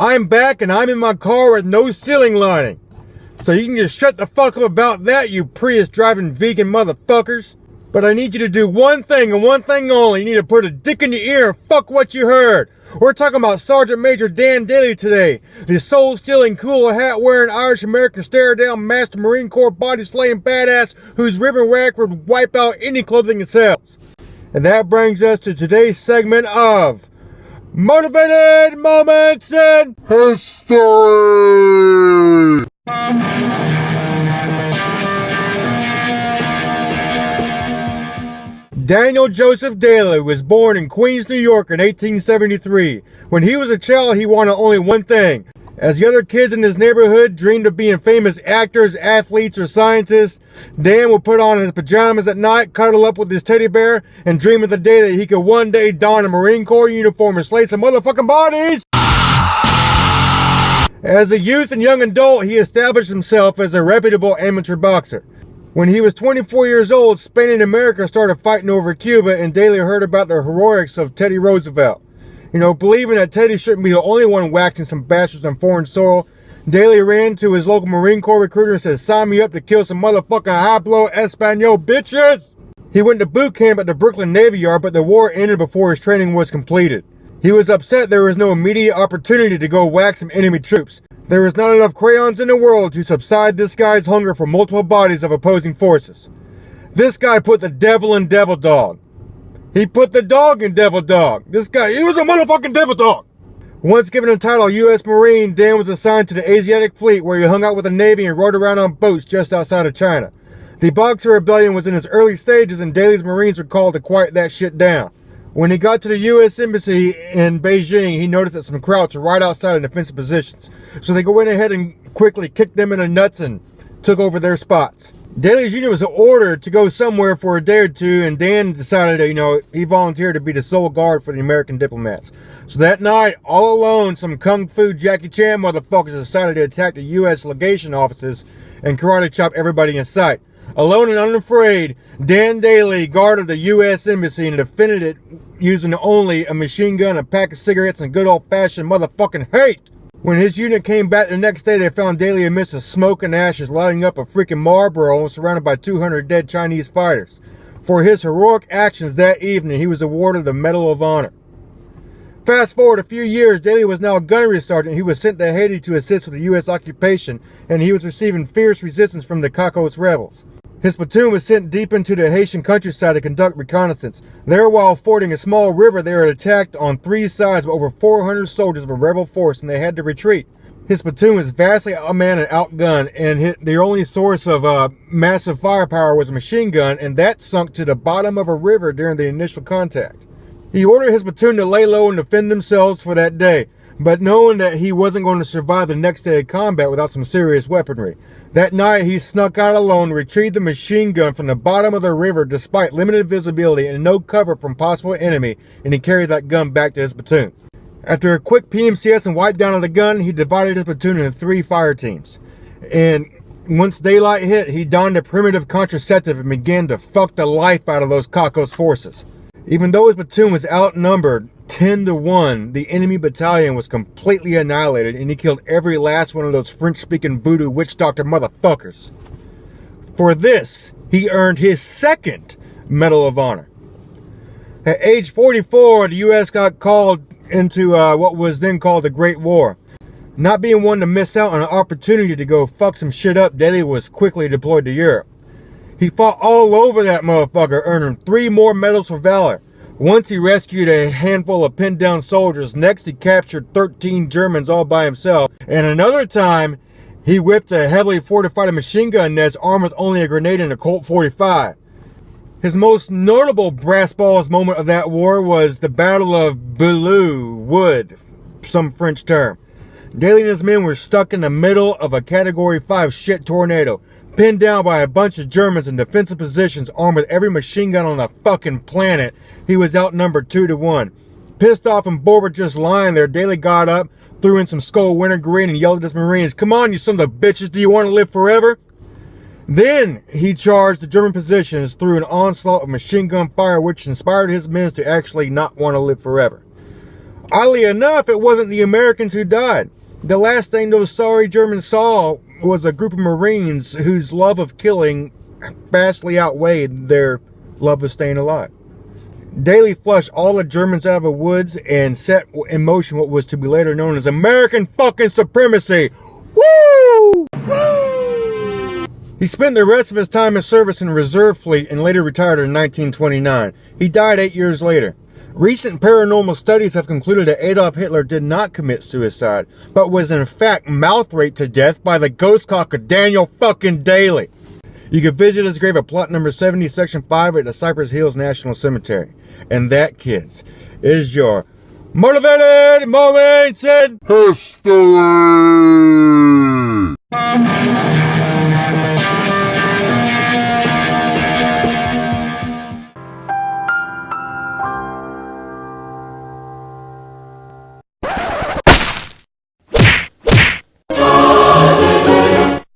I'm back and I'm in my car with no ceiling lining. So you can just shut the fuck up about that, you Prius driving vegan motherfuckers. But I need you to do one thing and one thing only. You need to put a dick in your ear and fuck what you heard. We're talking about Sergeant Major Dan Daly today. The soul-stealing, cool hat-wearing Irish-American stare-down master Marine Corps body-slaying badass whose ribbon rack would wipe out any clothing it sells. And that brings us to today's segment of Motivated Moments in History. Daniel Joseph Daly was born in Queens, New York in 1873. When he was a child, he wanted only one thing. As the other kids in his neighborhood dreamed of being famous actors, athletes, or scientists, Dan would put on his pajamas at night, cuddle up with his teddy bear, and dream of the day that he could one day don a Marine Corps uniform and slay some motherfucking bodies. As a youth and young adult, he established himself as a reputable amateur boxer. When he was 24 years old, Spain and America started fighting over Cuba, and Daly heard about the heroics of Teddy Roosevelt. Believing that Teddy shouldn't be the only one waxing some bastards on foreign soil, Daly ran to his local Marine Corps recruiter and said, "Sign me up to kill some motherfucking high-blow Espanol bitches!" He went to boot camp at the Brooklyn Navy Yard, but the war ended before his training was completed. He was upset there was no immediate opportunity to go whack some enemy troops. There was not enough crayons in the world to subside this guy's hunger for multiple bodies of opposing forces. This guy put the devil in Devil Dog. He put the dog in Devil Dog. This guy, he was a motherfucking devil dog. Once given the title U.S. Marine, Dan was assigned to the Asiatic Fleet, where he hung out with the Navy and rode around on boats just outside of China. The Boxer Rebellion was in its early stages, and Daly's Marines were called to quiet that shit down. When he got to the U.S. Embassy in Beijing, he noticed that some Krauts were right outside of defensive positions. So they went ahead and quickly kicked them in the nuts and took over their spots. Daly's unit was ordered to go somewhere for a day or two, and Dan decided that, he volunteered to be the sole guard for the American diplomats. So that night, all alone, some Kung Fu Jackie Chan motherfuckers decided to attack the U.S. legation offices and karate chop everybody in sight. Alone and unafraid, Dan Daly guarded the U.S. Embassy and defended it using only a machine gun, a pack of cigarettes, and good old-fashioned motherfucking hate. When his unit came back the next day, they found Daly amidst the smoke and ashes lighting up a freaking Marlboro surrounded by 200 dead Chinese fighters. For his heroic actions that evening, he was awarded the Medal of Honor. Fast forward a few years, Daly was now a gunnery sergeant. He was sent to Haiti to assist with the U.S. occupation, and he was receiving fierce resistance from the Cocos rebels. His platoon was sent deep into the Haitian countryside to conduct reconnaissance. There, while fording a small river, they were attacked on three sides by over 400 soldiers of a rebel force, and they had to retreat. His platoon was vastly outmanned and outgunned, and their only source of massive firepower was a machine gun, and that sunk to the bottom of a river during the initial contact. He ordered his platoon to lay low and defend themselves for that day, but knowing that he wasn't going to survive the next day of combat without some serious weaponry. That night, he snuck out alone and retrieved the machine gun from the bottom of the river despite limited visibility and no cover from possible enemy, and he carried that gun back to his platoon. After a quick PMCS and wipe down of the gun, he divided his platoon into 3 fire teams. And once daylight hit, he donned a primitive contraceptive and began to fuck the life out of those Cocos forces. Even though his platoon was outnumbered 10-1, the enemy battalion was completely annihilated, and he killed every last one of those French-speaking voodoo witch doctor motherfuckers. For this, he earned his second Medal of Honor. At age 44, the U.S. got called into what was then called the Great War. Not being one to miss out on an opportunity to go fuck some shit up, Daly was quickly deployed to Europe. He fought all over that motherfucker, earning 3 more medals for valor. Once he rescued a handful of pinned down soldiers. Next, he captured 13 Germans all by himself. And another time, he whipped a heavily fortified machine gun nest armed with only a grenade and a Colt 45. His most notable brass balls moment of that war was the Battle of Belleau Wood, some French term. Daly and his men were stuck in the middle of a Category 5 shit tornado, pinned down by a bunch of Germans in defensive positions armed with every machine gun on the fucking planet. He was outnumbered 2-1. Pissed off and bored with just lying there, Daly got up, threw in some skull wintergreen, and yelled at his Marines, "Come on, you sons of bitches, do you want to live forever?" Then he charged the German positions through an onslaught of machine gun fire, which inspired his men to actually not want to live forever. Oddly enough, it wasn't the Americans who died. The last thing those sorry Germans saw was a group of Marines whose love of killing vastly outweighed their love of staying alive. Daly flushed all the Germans out of the woods and set in motion what was to be later known as American fucking supremacy. Woo! Woo! He spent the rest of his time in service in the reserve fleet and later retired in 1929. He died 8 years later. Recent paranormal studies have concluded that Adolf Hitler did not commit suicide, but was in fact mouth raped to death by the ghost cock of Daniel fucking Daly. You can visit his grave at plot number 70, section 5 at the Cypress Hills National Cemetery. And that, kids, is your Motivated Moments in History!